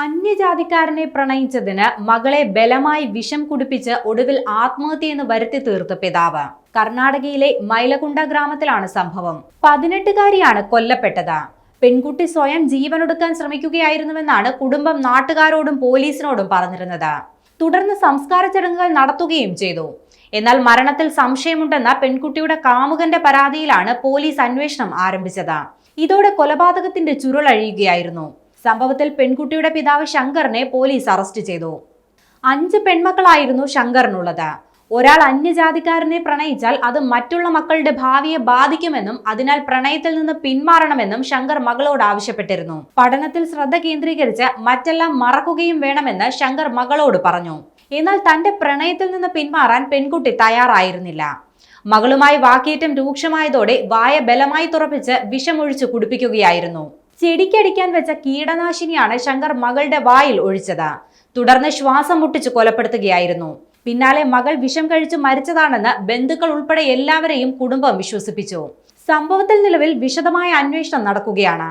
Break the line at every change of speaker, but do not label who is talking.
അന്യജാതിക്കാരനെ പ്രണയിച്ചതിന് മകളെ ബലമായി വിഷം കുടിപ്പിച്ച് ഒടുവിൽ ആത്മഹത്യയെന്ന് വരുത്തി തീർത്ത പിതാവ്. കർണാടകയിലെ മൈലകുണ്ട ഗ്രാമത്തിലാണ് സംഭവം. 18-കാരിയാണ് കൊല്ലപ്പെട്ടത്. പെൺകുട്ടി സ്വയം ജീവനൊടുക്കാൻ ശ്രമിക്കുകയായിരുന്നുവെന്നാണ് കുടുംബം നാട്ടുകാരോടും പോലീസിനോടും പറഞ്ഞിരുന്നത്. തുടർന്ന് സംസ്കാര ചടങ്ങുകൾ നടത്തുകയും ചെയ്തു. എന്നാൽ മരണത്തിൽ സംശയമുണ്ടെന്ന പെൺകുട്ടിയുടെ കാമുകന്റെ പരാതിയിലാണ് പോലീസ് അന്വേഷണം ആരംഭിച്ചത്. ഇതോടെ കൊലപാതകത്തിന്റെ ചുരുളഴിയുകയായിരുന്നു. സംഭവത്തിൽ പെൺകുട്ടിയുടെ പിതാവ് ശങ്കറിനെ പോലീസ് അറസ്റ്റ് ചെയ്തു. 5 പെൺമക്കളായിരുന്നു ശങ്കറിനുള്ളത്. ഒരാൾ അന്യജാതിക്കാരനെ പ്രണയിച്ചാൽ അത് മറ്റുള്ള മക്കളുടെ ഭാവിയെ ബാധിക്കുമെന്നും അതിനാൽ പ്രണയത്തിൽ നിന്ന് പിന്മാറണമെന്നും ശങ്കർ മകളോട് ആവശ്യപ്പെട്ടിരുന്നു. പഠനത്തിൽ ശ്രദ്ധ കേന്ദ്രീകരിച്ച് മറ്റെല്ലാം മറക്കുകയും വേണമെന്ന് ശങ്കർ മകളോട് പറഞ്ഞു. എന്നാൽ തന്റെ പ്രണയത്തിൽ നിന്ന് പിന്മാറാൻ പെൺകുട്ടി തയ്യാറായിരുന്നില്ല. മകളുമായി വാക്കേറ്റം രൂക്ഷമായതോടെ വായ ബലമായി തുറപ്പിച്ച് വിഷമൊഴിച്ച് കുടിപ്പിക്കുകയായിരുന്നു. ചെടിക്കടിക്കാൻ വെച്ച കീടനാശിനിയാണ് ശങ്കർ മകളുടെ വായിൽ ഒഴിച്ചത്. തുടർന്ന് ശ്വാസം മുട്ടിച്ച് കൊലപ്പെടുത്തുകയായിരുന്നു. പിന്നാലെ മകൾ വിഷം കഴിച്ച് മരിച്ചതാണെന്ന് ബന്ധുക്കൾ ഉൾപ്പെടെ എല്ലാവരെയും കുടുംബം വിശ്വസിപ്പിച്ചു. സംഭവത്തിൽ നിലവിൽ വിശദമായ അന്വേഷണം നടക്കുകയാണ്.